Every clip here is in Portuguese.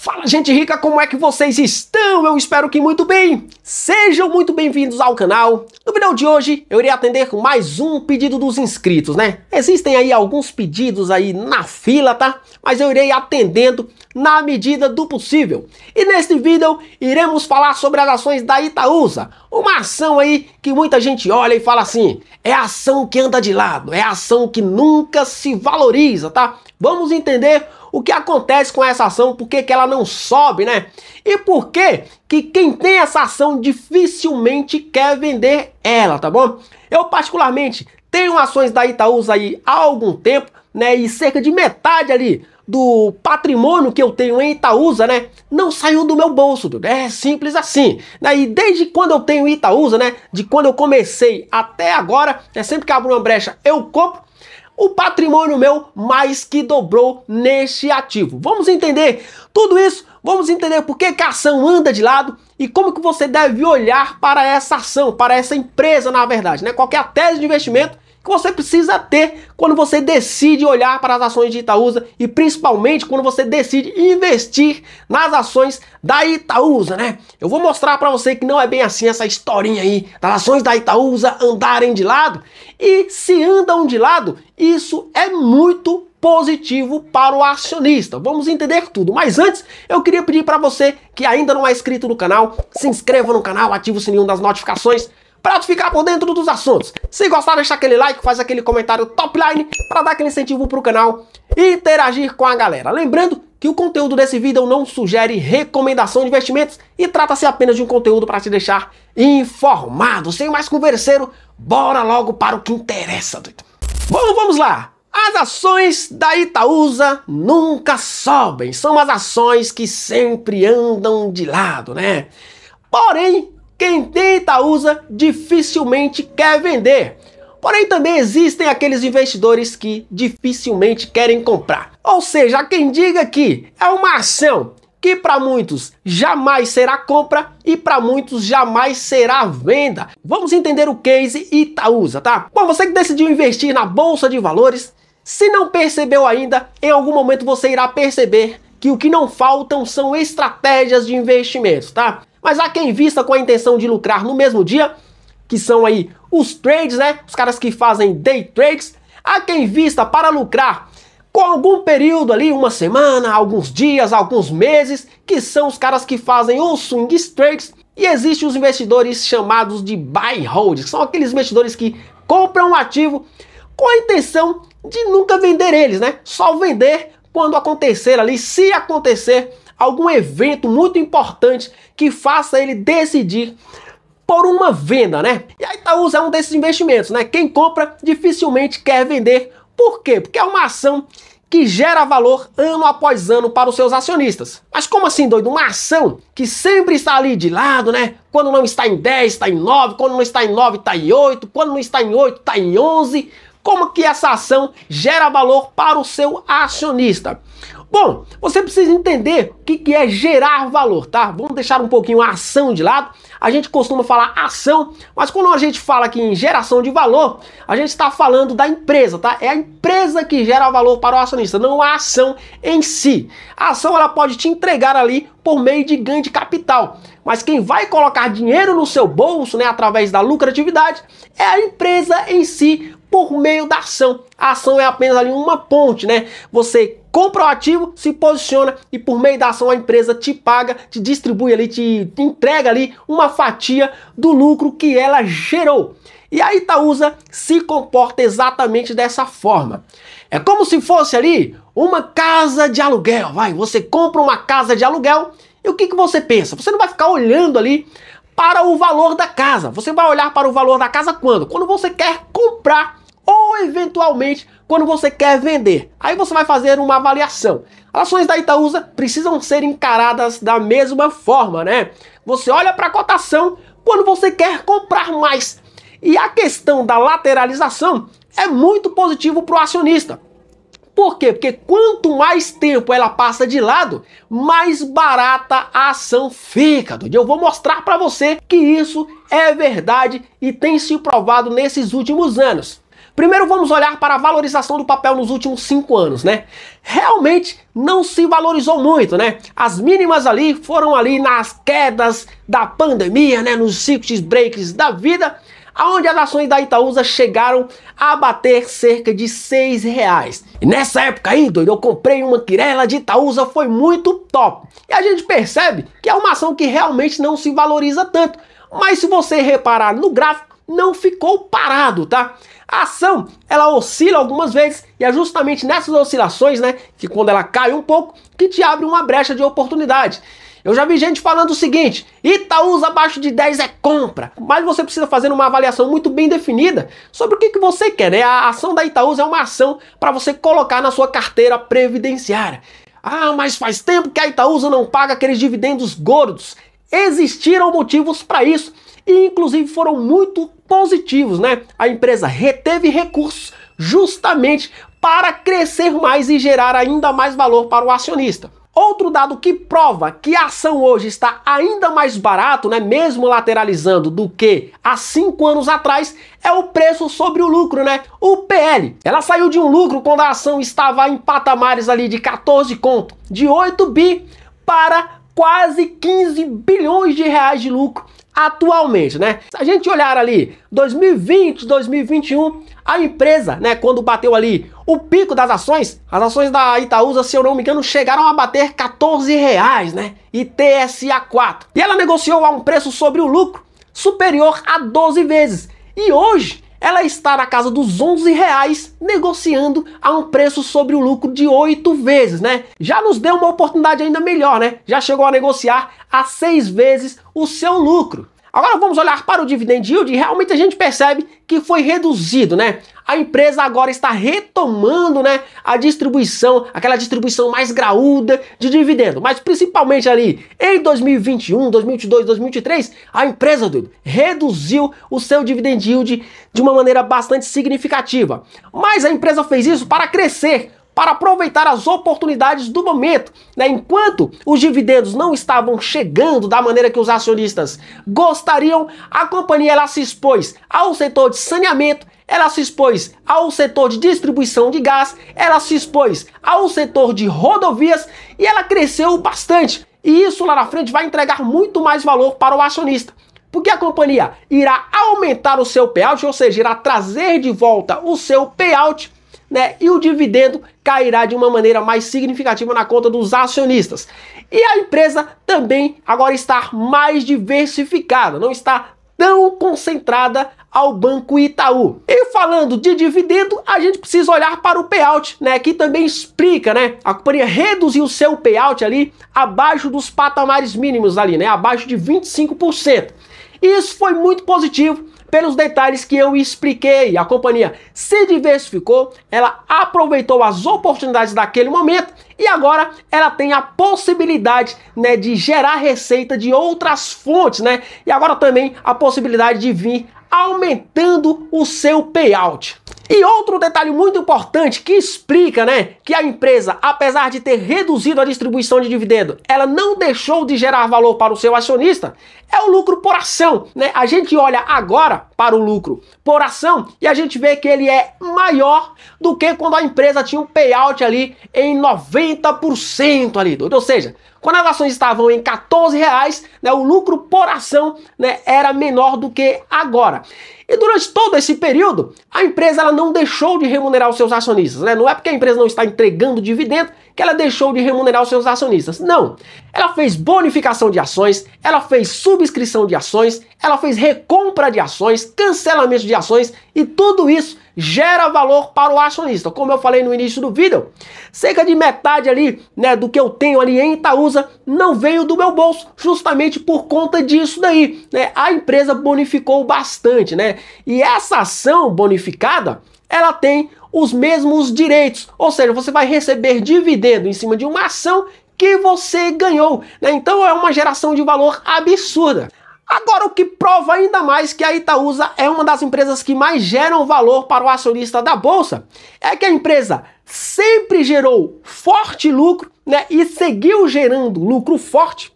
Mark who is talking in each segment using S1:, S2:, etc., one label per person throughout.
S1: Fala, gente rica, como é que vocês estão? Eu espero que muito bem. Sejam muito bem-vindos ao canal. No vídeo de hoje eu irei atender mais um pedido dos inscritos, né? Existem aí alguns pedidos aí na fila, tá? Mas eu irei atendendo na medida do possível. E neste vídeo iremos falar sobre as ações da Itaúsa. Uma ação aí que muita gente olha e fala assim, é a ação que anda de lado, é a ação que nunca se valoriza, tá? Vamos entender o que acontece com essa ação, por que ela não sobe, né? E por que quem tem essa ação dificilmente quer vender ela, tá bom? Eu particularmente tenho ações da Itaúsa aí há algum tempo, né? E cerca de metade ali do patrimônio que eu tenho em Itaúsa, né, não saiu do meu bolso, dude. É simples assim. E desde quando eu tenho Itaúsa, né, de quando eu comecei até agora, sempre que abro uma brecha eu compro, o patrimônio meu mais que dobrou neste ativo. Vamos entender tudo isso, vamos entender por que a ação anda de lado e como que você deve olhar para essa ação, para essa empresa, na verdade, né? Qual que é a tese de investimento que você precisa ter quando você decide olhar para as ações de Itaúsa e principalmente quando você decide investir nas ações da Itaúsa, né? Eu vou mostrar para você que não é bem assim essa historinha aí das ações da Itaúsa andarem de lado, e se andam de lado, isso é muito positivo para o acionista. Vamos entender tudo, mas antes eu queria pedir para você que ainda não é inscrito no canal, se inscreva no canal, ative o sininho das notificações para ficar por dentro dos assuntos. Se gostar, deixa aquele like, faz aquele comentário top line para dar aquele incentivo para o canal e interagir com a galera. Lembrando que o conteúdo desse vídeo não sugere recomendação de investimentos e trata-se apenas de um conteúdo para te deixar informado. Sem mais converseiro, bora logo para o que interessa, doido. Bom, vamos lá. As ações da Itaúsa nunca sobem. São as ações que sempre andam de lado, né? Porém, quem tem Itaúsa dificilmente quer vender. Porém, também existem aqueles investidores que dificilmente querem comprar. Ou seja, há quem diga que é uma ação que para muitos jamais será compra e para muitos jamais será venda. Vamos entender o case Itaúsa, tá? Bom, você que decidiu investir na Bolsa de Valores, se não percebeu ainda, em algum momento você irá perceber que o que não faltam são estratégias de investimentos, tá? Mas há quem invista com a intenção de lucrar no mesmo dia, que são aí os trades, né? Os caras que fazem day trades. Há quem invista para lucrar com algum período ali, uma semana, alguns dias, alguns meses, que são os caras que fazem os swing trades. E existem os investidores chamados de buy and hold, que são aqueles investidores que compram um ativo com a intenção de nunca vender eles, né? Só vender quando acontecer ali, se acontecer algum evento muito importante que faça ele decidir por uma venda, né? E a Itaúsa é um desses investimentos, né? Quem compra dificilmente quer vender. Por quê? Porque é uma ação que gera valor ano após ano para os seus acionistas. Mas como assim, doido? Uma ação que sempre está ali de lado, né? Quando não está em 10, está em 9, quando não está em 9, está em 8, quando não está em 8, está em 11. Como que essa ação gera valor para o seu acionista? Bom, você precisa entender o que é gerar valor, tá? Vamos deixar um pouquinho a ação de lado. A gente costuma falar ação, mas quando a gente fala aqui em geração de valor, a gente está falando da empresa, tá? É a empresa que gera valor para o acionista, não a ação em si. A ação ela pode te entregar ali por meio de ganho de capital, mas quem vai colocar dinheiro no seu bolso, né, através da lucratividade, é a empresa em si, por meio da ação. A ação é apenas ali uma ponte, né? Você compra o ativo, se posiciona e por meio da ação a empresa te paga, te distribui ali, te entrega ali uma fatia do lucro que ela gerou. E a Itaúsa se comporta exatamente dessa forma. É como se fosse ali uma casa de aluguel, vai. Você compra uma casa de aluguel e o que você pensa? Você não vai ficar olhando ali para o valor da casa. Você vai olhar para o valor da casa quando? Quando você quer comprar ou eventualmente quando você quer vender. Aí você vai fazer uma avaliação. As ações da Itaúsa precisam ser encaradas da mesma forma, né? Você olha para a cotação quando você quer comprar mais. E a questão da lateralização é muito positivo para o acionista. Por quê? Porque quanto mais tempo ela passa de lado, mais barata a ação fica. Eu vou mostrar para você que isso é verdade e tem se provado nesses últimos anos. Primeiro vamos olhar para a valorização do papel nos últimos 5 anos, né? Realmente não se valorizou muito, né? As mínimas ali foram ali nas quedas da pandemia, né? Nos circuit breaks da vida, onde as ações da Itaúsa chegaram a bater cerca de R$6. E nessa época aí, doido, eu comprei uma quirela de Itaúsa, foi muito top. E a gente percebe que é uma ação que realmente não se valoriza tanto. Mas se você reparar no gráfico, não ficou parado, tá? A ação, ela oscila algumas vezes e é justamente nessas oscilações, né, que quando ela cai um pouco, que te abre uma brecha de oportunidade. Eu já vi gente falando o seguinte: Itaúsa abaixo de 10 é compra, mas você precisa fazer uma avaliação muito bem definida sobre o que você quer, né? A ação da Itaúsa é uma ação para você colocar na sua carteira previdenciária. Ah, mas faz tempo que a Itaúsa não paga aqueles dividendos gordos. Existiram motivos para isso e inclusive foram muito positivos, né? A empresa reteve recursos justamente para crescer mais e gerar ainda mais valor para o acionista. Outro dado que prova que a ação hoje está ainda mais barato, né, mesmo lateralizando, do que há 5 anos atrás, é o preço sobre o lucro, né? O PL. Ela saiu de um lucro quando a ação estava em patamares ali de 14 conto, de 8 bi para quase 15 bilhões de reais de lucro atualmente, né? Se a gente olhar ali 2020, 2021, a empresa, né, quando bateu ali o pico das ações, as ações da Itaúsa, se eu não me engano, chegaram a bater R$14, né? E TSA 4. E ela negociou a um preço sobre o lucro superior a 12 vezes. E hoje ela está na casa dos R$11, negociando a um preço sobre o lucro de 8 vezes, né? Já nos deu uma oportunidade ainda melhor, né? Já chegou a negociar a 6 vezes o seu lucro. Agora vamos olhar para o dividend yield e realmente a gente percebe que foi reduzido, né? A empresa agora está retomando, né, a distribuição, aquela distribuição mais graúda de dividendo, mas principalmente ali em 2021, 2022, 2023, a empresa, doido, reduziu o seu dividend yield de uma maneira bastante significativa. Mas a empresa fez isso para crescer, para aproveitar as oportunidades do momento, né? Enquanto os dividendos não estavam chegando da maneira que os acionistas gostariam, a companhia ela se expôs ao setor de saneamento, ela se expôs ao setor de distribuição de gás, ela se expôs ao setor de rodovias e ela cresceu bastante. E isso lá na frente vai entregar muito mais valor para o acionista, porque a companhia irá aumentar o seu payout, ou seja, irá trazer de volta o seu payout, né, e o dividendo cairá de uma maneira mais significativa na conta dos acionistas. E a empresa também agora está mais diversificada, não está tão concentrada ao Banco Itaú. E falando de dividendo, a gente precisa olhar para o payout, né, que também explica, né, a companhia reduziu o seu payout ali abaixo dos patamares mínimos ali, né, abaixo de 25%. E isso foi muito positivo pelos detalhes que eu expliquei. A companhia se diversificou, ela aproveitou as oportunidades daquele momento e agora ela tem a possibilidade, né, de gerar receita de outras fontes, né? E agora também a possibilidade de vir aumentando o seu payout. E outro detalhe muito importante que explica, né, que a empresa, apesar de ter reduzido a distribuição de dividendo, ela não deixou de gerar valor para o seu acionista, é o lucro por ação, né? A gente olha agora para o lucro por ação e a gente vê que ele é maior do que quando a empresa tinha um payout ali em 90% ali, ou seja, quando as ações estavam em R$14, né, o lucro por ação, né, era menor do que agora. E durante todo esse período, a empresa ela não deixou de remunerar os seus acionistas, né? Não é porque a empresa não está entregando dividendo que ela deixou de remunerar os seus acionistas. Não. Ela fez bonificação de ações, ela fez subscrição de ações, ela fez recompra de ações, cancelamento de ações e tudo isso gera valor para o acionista. Como eu falei no início do vídeo, cerca de metade ali, né, do que eu tenho ali em Itaúsa não veio do meu bolso, justamente por conta disso daí, né? A empresa bonificou bastante, né? E essa ação bonificada, ela tem os mesmos direitos, ou seja, você vai receber dividendo em cima de uma ação que você ganhou, né? Então é uma geração de valor absurda. Agora, o que prova ainda mais que a Itaúsa é uma das empresas que mais geram valor para o acionista da bolsa é que a empresa sempre gerou forte lucro, né, e seguiu gerando lucro forte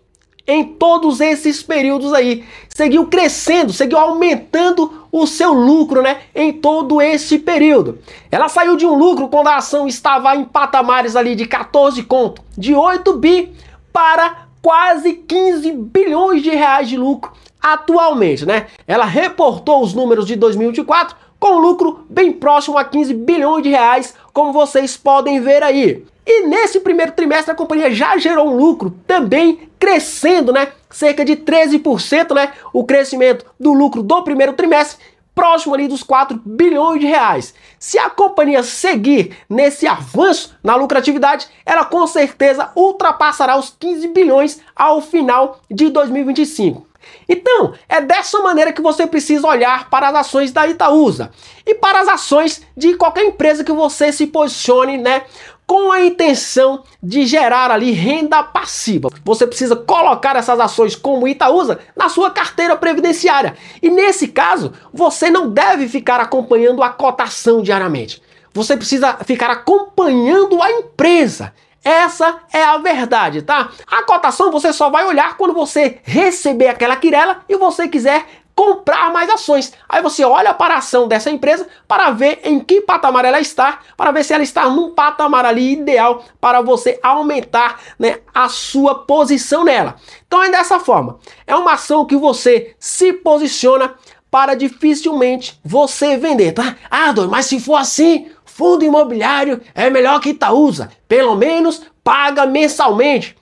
S1: em todos esses períodos aí. Seguiu crescendo, seguiu aumentando o seu lucro, né, em todo esse período. Ela saiu de um lucro quando a ação estava em patamares ali de 14 conto, de 8 bi para quase 15 bilhões de reais de lucro atualmente, né? Ela reportou os números de 2024 com um lucro bem próximo a 15 bilhões de reais, como vocês podem ver aí. E nesse primeiro trimestre a companhia já gerou um lucro também crescendo, né? Cerca de 13%, né? O crescimento do lucro do primeiro trimestre, próximo ali dos 4 bilhões de reais. Se a companhia seguir nesse avanço na lucratividade, ela com certeza ultrapassará os 15 bilhões ao final de 2025. Então, é dessa maneira que você precisa olhar para as ações da Itaúsa e para as ações de qualquer empresa que você se posicione, né, com a intenção de gerar ali renda passiva. Você precisa colocar essas ações como Itaúsa na sua carteira previdenciária. E nesse caso, você não deve ficar acompanhando a cotação diariamente. Você precisa ficar acompanhando a empresa. Essa é a verdade, tá? A cotação você só vai olhar quando você receber aquela quirela e você quiser comprar mais ações. Aí você olha para a ação dessa empresa para ver em que patamar ela está, para ver se ela está num patamar ali ideal para você aumentar, né, a sua posição nela. Então é dessa forma. É uma ação que você se posiciona para dificilmente você vender, tá? Ah, Doido, mas se for assim, fundo imobiliário é melhor que Itaúsa. Pelo menos paga mensalmente.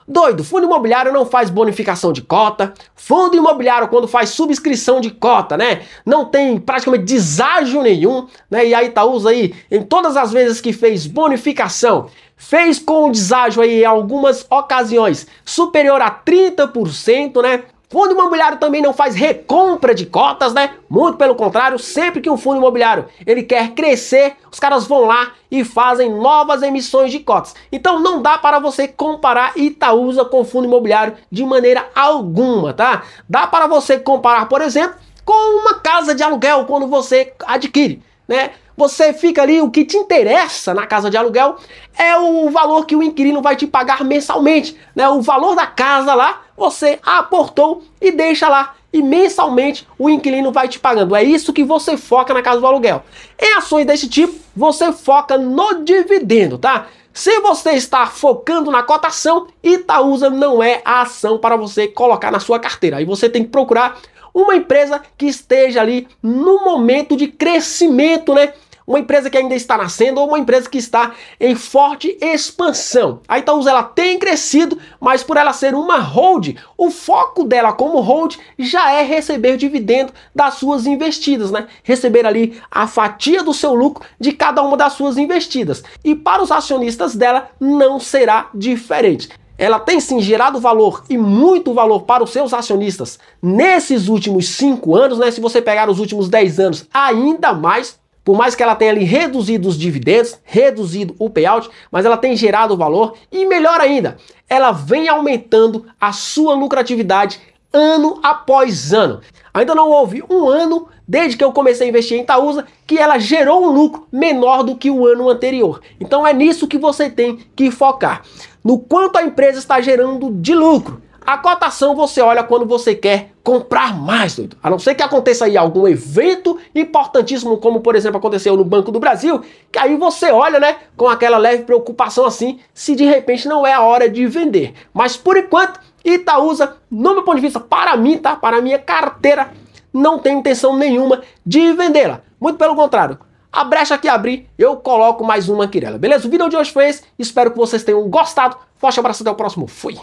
S1: Doido, fundo imobiliário não faz bonificação de cota. Fundo imobiliário, quando faz subscrição de cota, né, não tem praticamente deságio nenhum, né? E a Itaúsa aí, em todas as vezes que fez bonificação, fez com deságio aí em algumas ocasiões superior a 30%, né? Fundo imobiliário também não faz recompra de cotas, né? Muito pelo contrário, sempre que um fundo imobiliário ele quer crescer, os caras vão lá e fazem novas emissões de cotas. Então não dá para você comparar Itaúsa com fundo imobiliário de maneira alguma, tá? Dá para você comparar, por exemplo, com uma casa de aluguel quando você adquire, né? Você fica ali, o que te interessa na casa de aluguel é o valor que o inquilino vai te pagar mensalmente, né? O valor da casa lá, você aportou e deixa lá. E mensalmente o inquilino vai te pagando. É isso que você foca na casa do aluguel. Em ações desse tipo, você foca no dividendo, tá? Se você está focando na cotação, Itaúsa não é a ação para você colocar na sua carteira. Aí você tem que procurar uma empresa que esteja ali no momento de crescimento, né? Uma empresa que ainda está nascendo ou uma empresa que está em forte expansão. A Itaúsa ela tem crescido, mas por ela ser uma hold, o foco dela como hold já é receber dividendo das suas investidas, né? Receber ali a fatia do seu lucro de cada uma das suas investidas. E para os acionistas dela não será diferente. Ela tem sim gerado valor e muito valor para os seus acionistas nesses últimos 5 anos, né? Se você pegar os últimos 10 anos, ainda mais. Por mais que ela tenha ali reduzido os dividendos, reduzido o payout, mas ela tem gerado valor e melhor ainda, ela vem aumentando a sua lucratividade ano após ano. Ainda não houve um ano, desde que eu comecei a investir em Itaúsa, que ela gerou um lucro menor do que o ano anterior. Então é nisso que você tem que focar, no quanto a empresa está gerando de lucro. A cotação você olha quando você quer comprar mais, doido. A não ser que aconteça aí algum evento importantíssimo, como por exemplo aconteceu no Banco do Brasil, que aí você olha, né, com aquela leve preocupação assim, se de repente não é a hora de vender. Mas por enquanto, Itaúsa, no meu ponto de vista, para mim, tá? Para a minha carteira, não tem intenção nenhuma de vendê-la. Muito pelo contrário. A brecha que abrir, eu coloco mais uma quirela. Beleza? O vídeo de hoje foi esse. Espero que vocês tenham gostado. Forte abraço, até o próximo. Fui!